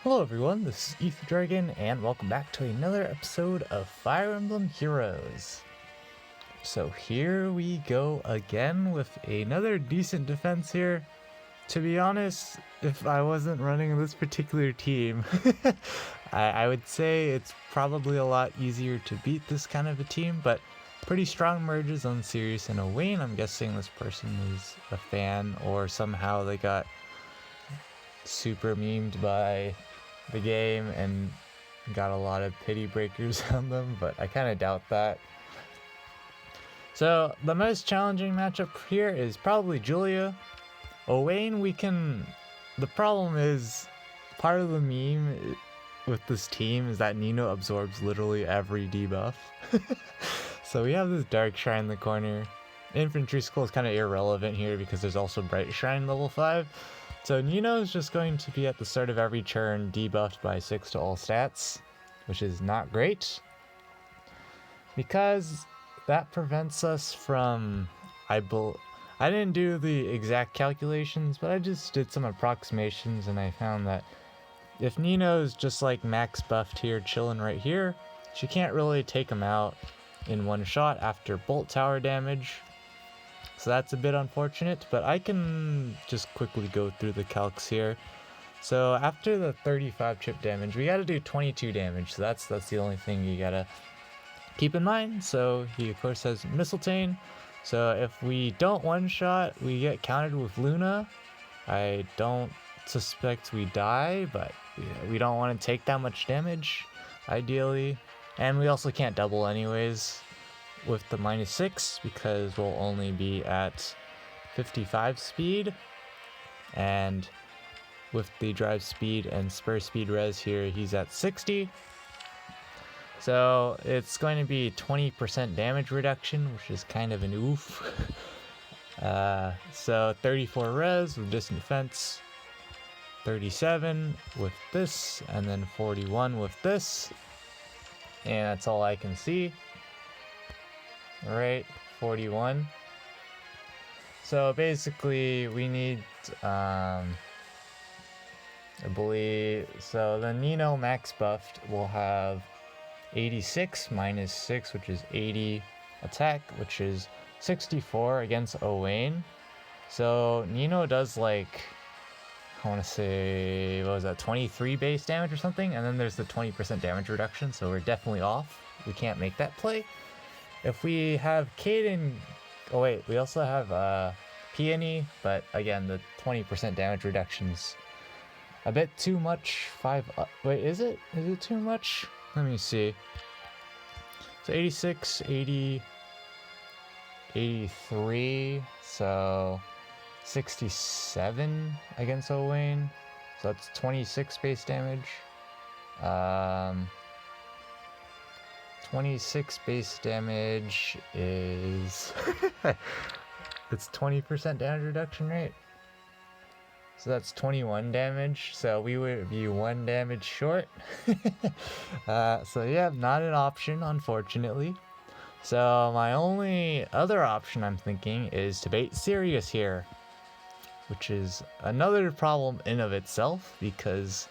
Hello everyone, this is Dragon, and welcome back to another episode of Fire Emblem Heroes. So here we go again with another decent defense here. To be honest, if I wasn't running this particular team, I would say it's probably a lot easier to beat this kind of a team, but pretty strong merges on Sirius and Owain. I'm guessing this person is a fan, or somehow they got super memed by the game and got a lot of pity breakers on them, but I kind of doubt that. So the most challenging matchup here is probably Julia. Owain, the problem is, part of the meme with this team is that Nino absorbs literally every debuff. So we have this Dark Shrine in the corner. Infantry Skull is kind of irrelevant here because there's also Bright Shrine level 5. So Nino is just going to be at the start of every turn debuffed by 6 to all stats, which is not great, because that prevents us from, I didn't do the exact calculations, but I just did some approximations, and I found that if Nino's just like max buffed here, chilling right here, she can't really take him out in one shot after bolt tower damage. So that's a bit unfortunate, but I can just quickly go through the calcs here. So after the 35 chip damage, we gotta do 22 damage, so that's the only thing you gotta keep in mind. So he of course has Mistletoe, so if we don't one-shot, we get countered with Luna. I don't suspect we die, but we don't want to take that much damage, ideally. And we also can't double anyways with the -6 because we'll only be at 55 speed, and with the drive speed and spur speed res here, he's at 60. So it's going to be 20% damage reduction, which is kind of an oof. So 34 res with distant defense, 37 with this, and then 41 with this, and that's all I can see. Alright, 41. So basically we need, I believe, so the Nino max buffed will have 86 -6, which is 80 attack, which is 64 against Owain. So Nino does like, I want to say, what was that, 23 base damage or something, and then there's the 20% damage reduction, so we're definitely off. We can't make that play. If we have Kaden, oh wait, we also have Peony, but again, the 20% damage reduction's a bit too much. Wait, is it too much? Let me see. So 86, 80, 83, so 67 against Owain, so that's 26 base damage. 26 base damage is it's 20% damage reduction rate, so that's 21 damage, so we would be 1 damage short. So yeah, not an option, unfortunately. So my only other option I'm thinking is to bait Sirius here, which is another problem in of itself because,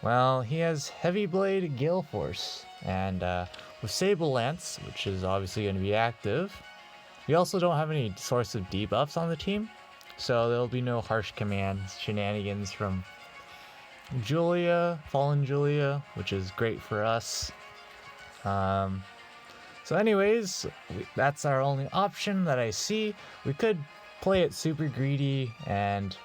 well, he has Heavy Blade, Gale Force, and with Sable Lance, which is obviously going to be active, we also don't have any source of debuffs on the team, so there'll be no harsh commands, shenanigans from Julia, Fallen Julia, which is great for us. So anyways, that's our only option that I see. We could play it super greedy and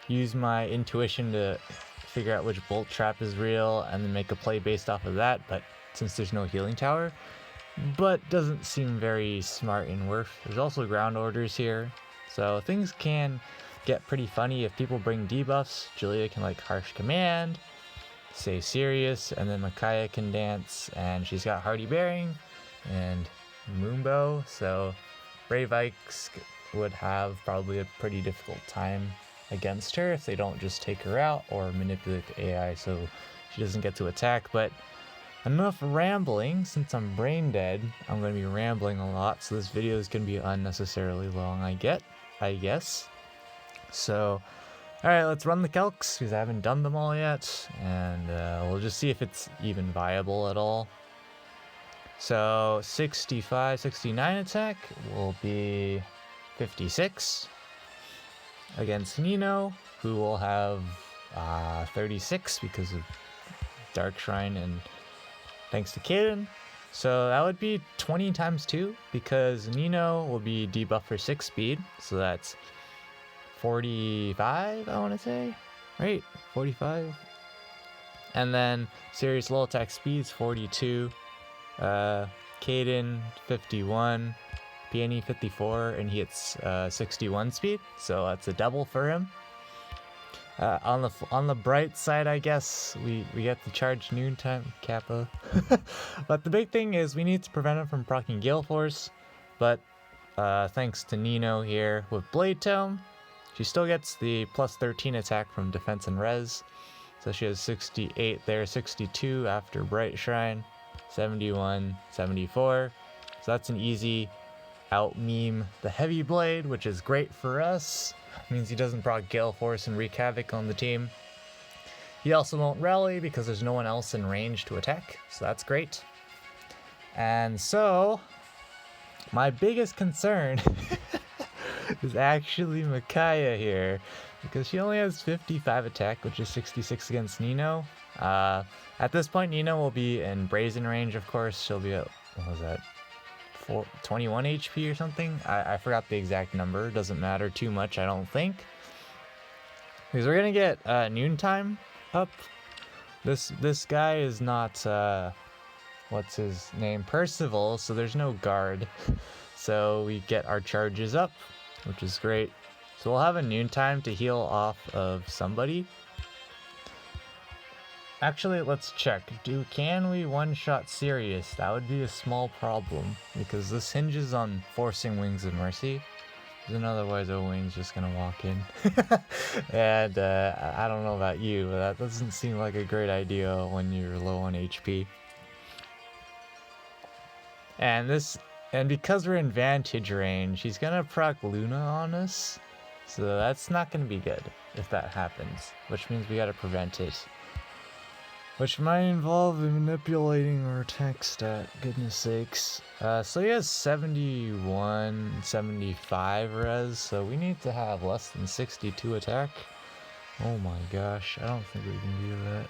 use my intuition to figure out which bolt trap is real and then make a play based off of that, but since there's no healing tower, but doesn't seem very smart in Worth. There's also ground orders here, so things can get pretty funny if people bring debuffs. Julia can like harsh command, say Sirius, and then Micaiah can dance, and she's got Hardy Bearing and Moonbow, so Brave Ikes would have probably a pretty difficult time against her if they don't just take her out or manipulate the AI so she doesn't get to attack. But enough rambling. Since I'm brain dead, I'm going to be rambling a lot, so this video is going to be unnecessarily long, I guess. So Alright, let's run the calcs, because I haven't done them all yet, and we'll just see if it's even viable at all. So 65, 69 attack will be 56 against Nino, who will have 36 because of Dark Shrine and thanks to Kaden. So that would be 20 times 2 because Nino will be debuffed for 6 speed, so that's 45, I want to say, right? 45. And then serious low attack speeds 42. Kaden 51, Peony 54, and he hits 61 speed, so that's a double for him. On the bright side, I guess we get the charge noontime Kappa, but the big thing is we need to prevent him from proccing Gale Force. But thanks to Nino here with Blade Tome, she still gets the plus 13 attack from defense and res, so she has 68 there, 62 after Bright Shrine. 71, 74. So that's an easy out meme the heavy blade, which is great for us. Means he doesn't proc Gale Force and wreak havoc on the team. He also won't rally because there's no one else in range to attack, so that's great. And so my biggest concern is actually Micaiah here, because she only has 55 attack, which is 66 against Nino. At this point, Nino will be in Brazen range, of course. She'll be at, what was that, 21 HP or something? I forgot the exact number. Doesn't matter too much, I don't think. Because we're going to get Noontime up. This guy is not, what's his name? Percival, so there's no guard. So we get our charges up, which is great. So we'll have a Noontime to heal off of somebody. Actually, let's check. Can we one-shot Sirius? That would be a small problem, because this hinges on forcing Wings of Mercy. Then otherwise, Wing's just gonna walk in. And I don't know about you, but that doesn't seem like a great idea when you're low on HP. And because we're in Vantage range, he's gonna proc Luna on us. So that's not gonna be good if that happens, which means we gotta prevent it. Which might involve manipulating our attack stat, goodness sakes. So he has 71, 75 res, so we need to have less than 62 attack. Oh my gosh, I don't think we can do that.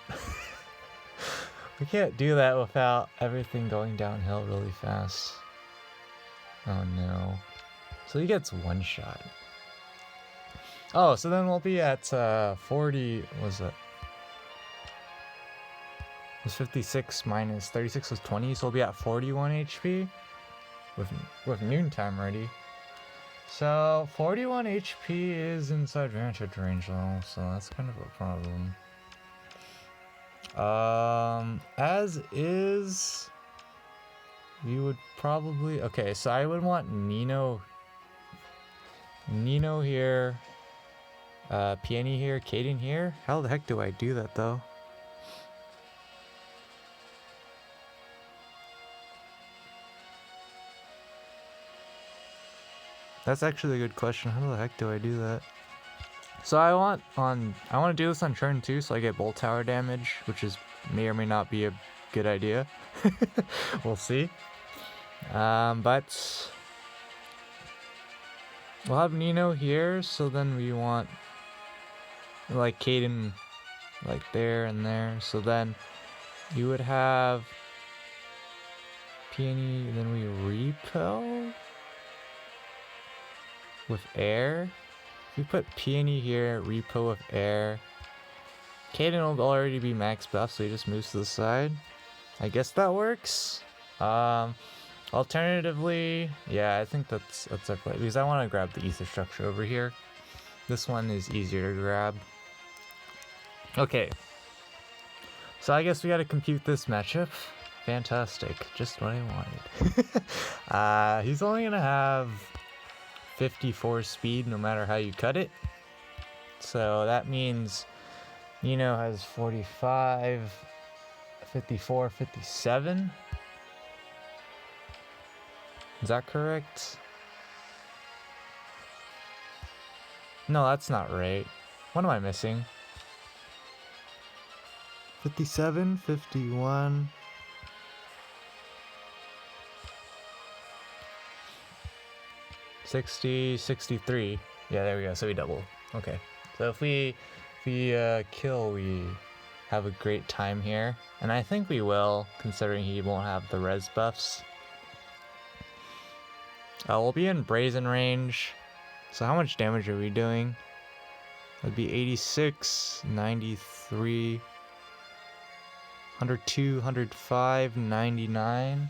We can't do that without everything going downhill really fast. Oh no. So he gets one shot. Oh, so then we'll be at 40, was it? It was 56 minus 36 was 20, so we'll be at 41 HP with Noontime ready. So 41 HP is inside Vantage range though, so that's kind of a problem. As is, we would probably, okay, so I would want Nino here, Peony here, Kaden here. How the heck do I do that though? That's actually a good question. How the heck do I do that? So I want to do this on turn 2 so I get bolt tower damage, which may or may not be a good idea. We'll see. But we'll have Nino here, so then we want like Kaden like there and there. So then you would have Peony, then we repel with air. If we put Peony here, repo with air, Kaden will already be max buff, so he just moves to the side. I guess that works. Alternatively, yeah, I think that's our play, because I want to grab the ether structure over here. This one is easier to grab. Okay, so I guess we got to compute this matchup. Fantastic, just what I wanted. He's only gonna have 54 speed no matter how you cut it, so that means Nino has 45, 54, 57. Is that correct? No, that's not right. What am I missing? 57, 51. 60, 63. Yeah, there we go. So we double. Okay. So if we kill, we have a great time here. And I think we will, considering he won't have the res buffs. We'll be in brazen range. So how much damage are we doing? That'd be 86, 93, 102, 105, 99.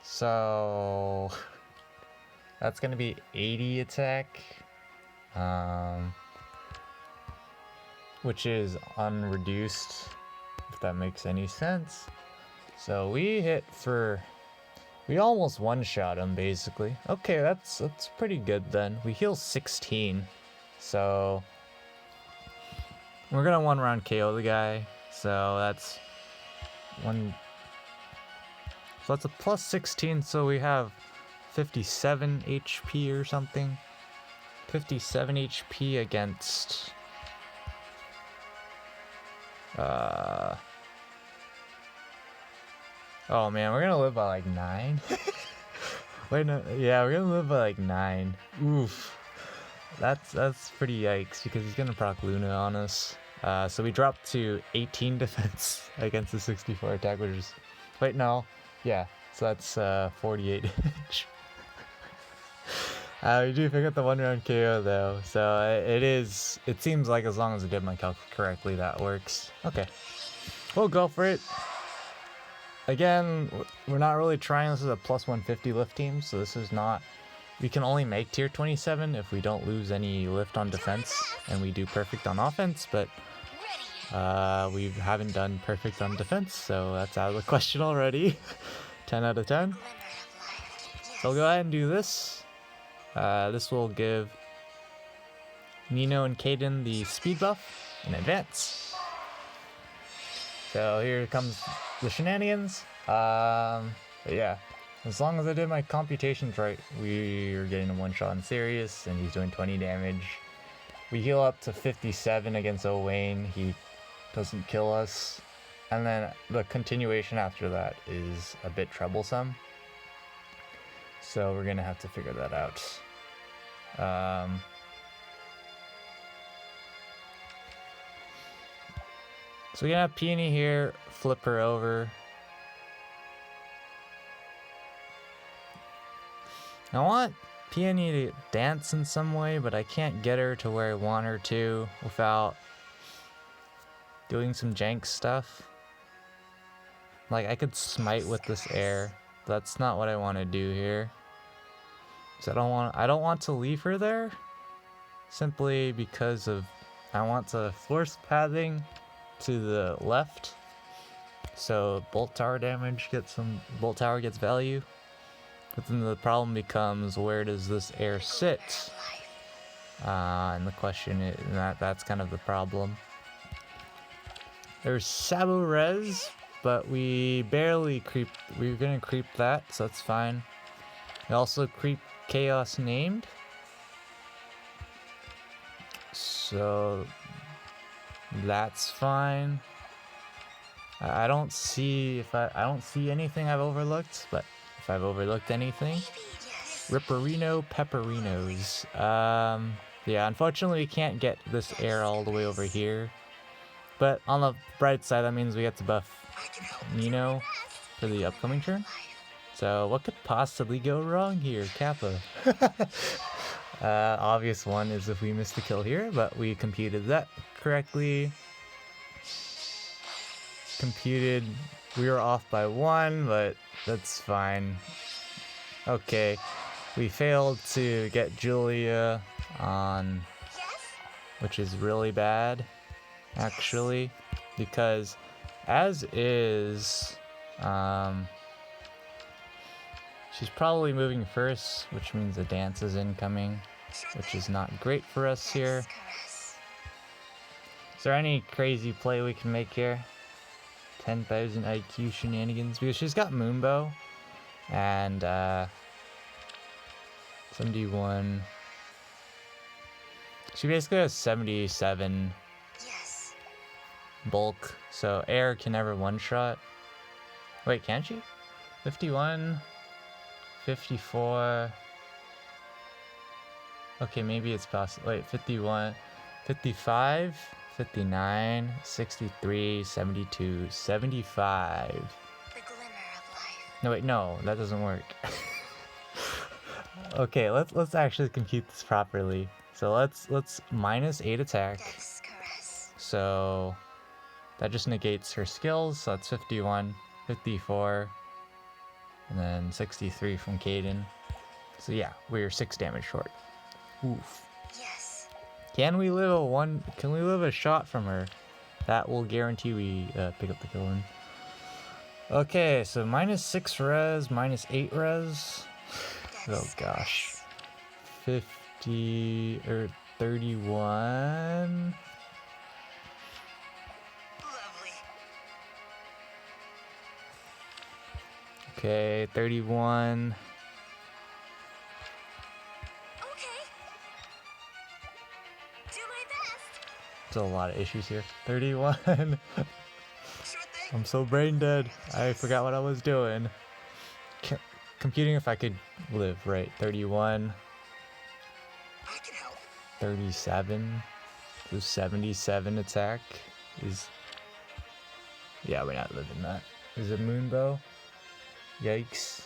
So that's gonna be 80 attack, which is unreduced, if that makes any sense. So we almost one-shot him basically. Okay, that's pretty good then. We heal 16, so we're gonna one-round KO the guy. So that's one. So that's a plus 16. So we have 57 HP or something. 57 HP against oh man, we're gonna live by like 9. Wait, no, yeah, we're gonna live by like 9. Oof. That's pretty yikes, because he's gonna proc Luna on us. So we dropped to 18 defense against the 64 attack, which is, wait, no, yeah, so that's 48 damage. We do pick up the one-round KO though, so it seems like as long as I did my calc correctly, that works. Okay, we'll go for it. Again, we're not really trying. This is a plus 150 lift team, so this is not, we can only make tier 27 if we don't lose any lift on defense, and we do perfect on offense, but we haven't done perfect on defense, so that's out of the question already. 10 out of 10. So we'll go ahead and do this. This will give Nino and Kaden the speed buff in advance. So here comes the shenanigans. But yeah, as long as I did my computations right, we are getting a one-shot on Sirius, and he's doing 20 damage. We heal up to 57 against Owain. He doesn't kill us. And then the continuation after that is a bit troublesome. So we're going to have to figure that out. So we're going to have Peony here, flip her over. I want Peony to dance in some way, but I can't get her to where I want her to without doing some jank stuff. Like, I could smite with this air. That's not what I want to do here. So I don't want to leave her there, simply because of I want to force pathing to the left, so bolt tower gets value. But then the problem becomes, where does this air sit? And the question is, that's kind of the problem. There's Sabo Res, but we barely creep. We're gonna creep that, so that's fine. We also creep Chaos Named, so that's fine. I don't see anything I've overlooked, but if I've overlooked anything, Ripperino Pepperinos. Yeah, unfortunately we can't get this air all the way over here, but on the bright side, that means we get to buff Nino for the upcoming turn. So what could possibly go wrong here, Kappa? Obvious one is if we miss the kill here, but we computed that correctly. We were off by 1, but that's fine. Okay, we failed to get Julia on, which is really bad, actually, because as is, she's probably moving first, which means the dance is incoming, which is not great for us here. Is there any crazy play we can make here? 10,000 IQ shenanigans, because she's got Moonbow, and 71. She basically has 77 bulk, so air can never one-shot. Wait, can she? 51, 54. Okay, maybe it's possible. Wait, 51, 55, 59, 63, 72, 75. The glimmer of life. No, wait, no, that doesn't work. Okay, let's actually compute this properly. So let's -8 attack. So that just negates her skills. So that's 51, 54, and then 63 from Caden. So yeah, we're 6 damage short. Oof. Yes. Can we live a shot from her? That will guarantee we pick up the kill win. Okay, so -6 res, -8 res. Oh gosh. 50 or 31. Lovely. Okay, 31. A lot of issues here. 31. I'm so brain dead. I forgot what I was doing. Computing if I could live, right? 31. 37. So 77 attack is... Yeah, we're not living that. Is it Moonbow? Yikes.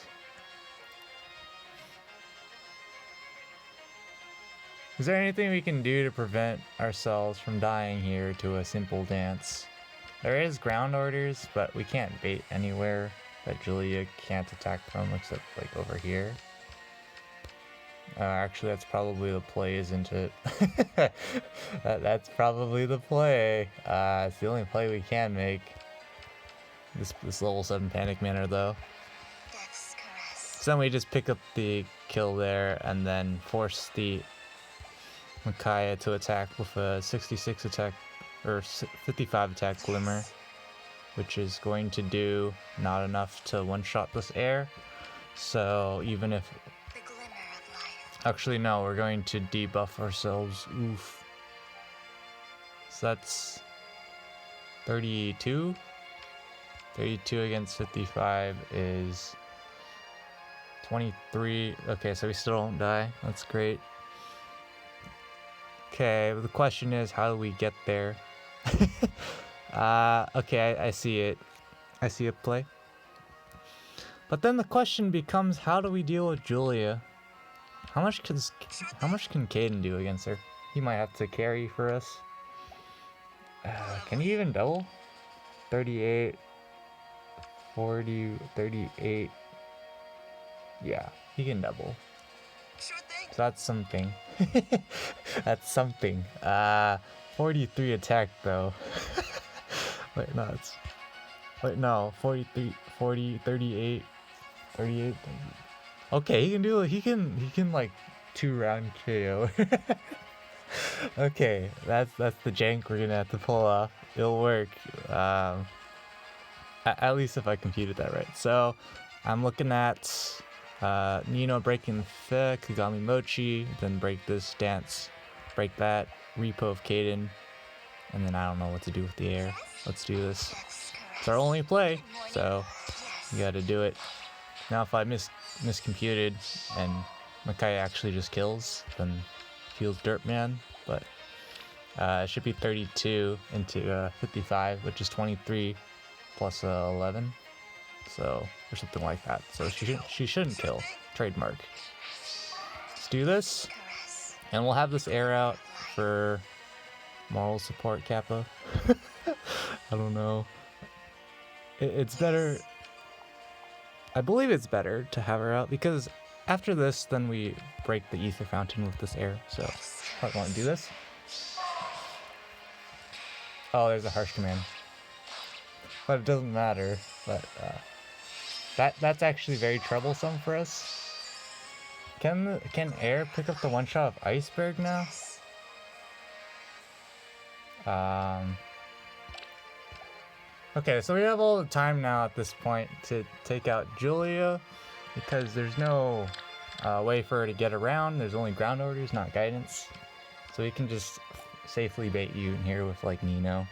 Is there anything we can do to prevent ourselves from dying here to a simple dance? There is ground orders, but we can't bait anywhere that Julia can't attack from except like over here. Actually, that's probably the play, isn't it? That's probably the play. It's the only play we can make. This level 7 Panic Manor, though. So then we just pick up the kill there and then force the Micaiah to attack with a 66 attack or 55 attack Glimmer, which is going to do not enough to one-shot this air. So even if... Actually, no, we're going to debuff ourselves. Oof. So that's 32. 32 against 55 is 23. Okay, so we still don't die. That's great. Okay, the question is, how do we get there? Okay, I see it. I see it play. But then the question becomes, how do we deal with Julia? How much can Caden do against her? He might have to carry for us. Can he even double? 38, 40, 38. Yeah, he can double. So that's something. That's something. 43 attack though. Wait, no, it's... Wait, no, 43, 40, 38, 38. Okay, he can like 2-round KO. Okay, that's the jank we're gonna have to pull off. It'll work. At least if I computed that right. So I'm looking at Nino breaking the Kagami Mochi, then break this dance, break that, repo of Caden, and then I don't know what to do with the air. Let's do this. It's our only play, so you gotta do it. Now if I miscomputed and Makai actually just kills, then feels dirt man, but it should be 32 into 55, which is 23 plus 11, so or something like that. So she shouldn't kill. Trademark. Let's do this, and we'll have this air out for moral support Kappa. I don't know. It's better. I believe it's better to have her out because after this, then we break the ether fountain with this air. So I want to do this. Oh, there's a harsh command, but it doesn't matter. But that's actually very troublesome for us. Can air pick up the one shot of Iceberg now? Okay, so we have all the time now at this point to take out Julia because there's no way for her to get around. There's only ground orders, not guidance. So we can just safely bait you in here with like Nino.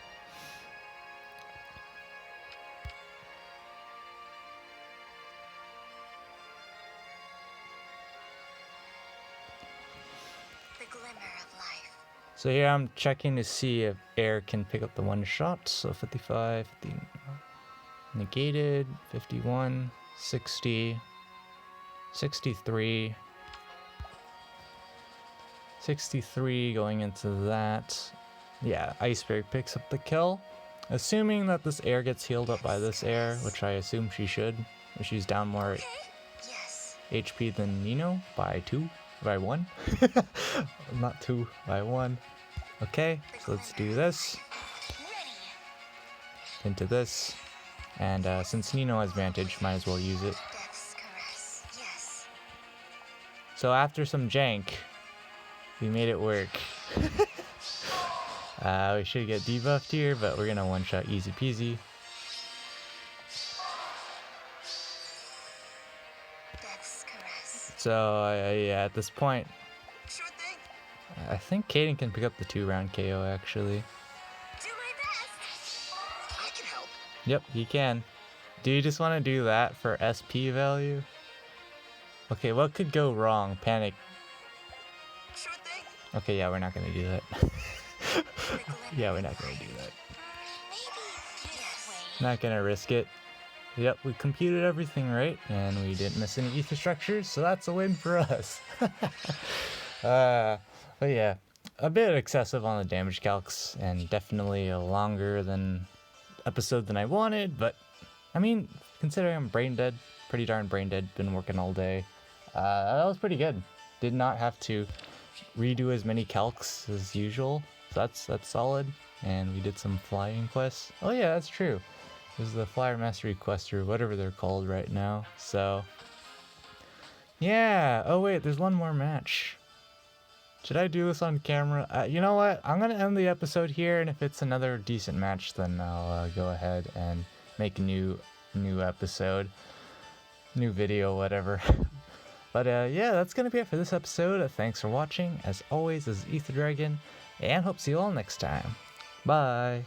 So here I'm checking to see if air can pick up the one shot. So 55, 50, negated, 51, 60, 63, 63 going into that. Yeah, Iceberg picks up the kill. Assuming that this air gets healed up by this air, which I assume she should. If she's down more HP than Nino by 1. Not 2, by 1. Okay, so let's do this. Into this. And since Nino has Vantage, might as well use it. So after some jank, we made it work. We should get debuffed here, but we're gonna one-shot easy peasy. So yeah, at this point, I think Kaden can pick up the 2-round KO actually. Do my best. I can help. Yep, he can. Do you just want to do that for SP value? Okay, what could go wrong? Panic. Sure thing. Okay, yeah, we're not gonna do that. Yeah, we're not gonna do that. Not gonna risk it. Yep, we computed everything right, and we didn't miss any ether structures, so that's a win for us. But yeah, a bit excessive on the damage calcs, and definitely a longer episode than I wanted, but I mean, considering I'm brain dead, pretty darn brain dead, been working all day, that was pretty good. Did not have to redo as many calcs as usual, so that's solid. And we did some flying quests. Oh yeah, that's true. This is the Flyer Mastery quest, or whatever they're called right now. So yeah. Oh wait, there's one more match. Should I do this on camera? You know what? I'm gonna end the episode here, and if it's another decent match, then I'll go ahead and make a new episode, new video, whatever. But yeah, that's gonna be it for this episode. Thanks for watching. As always, this is Ether Dragon, and hope to see you all next time. Bye.